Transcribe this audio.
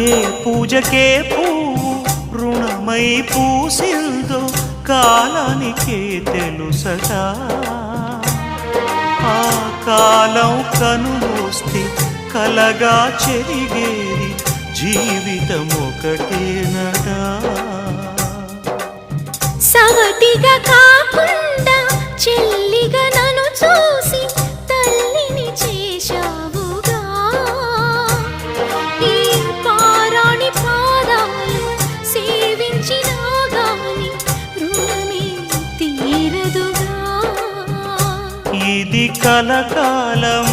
ఏ పూజకే పువ్వు రుణమై పూసిందో కాలానికే తెలుసట. ఆ కాలం కనుమూస్తే కలగా చెరిగేది జీవితం ఒకటేనట. సవతిగా కాకుండా చెల్లిగా నన్ను చూసి తల్లిని చేశావుగా. ఈ పారాణి పాదాలు సేవించినా గాని రుణమే తీరదుగా. ఇది కలకాలం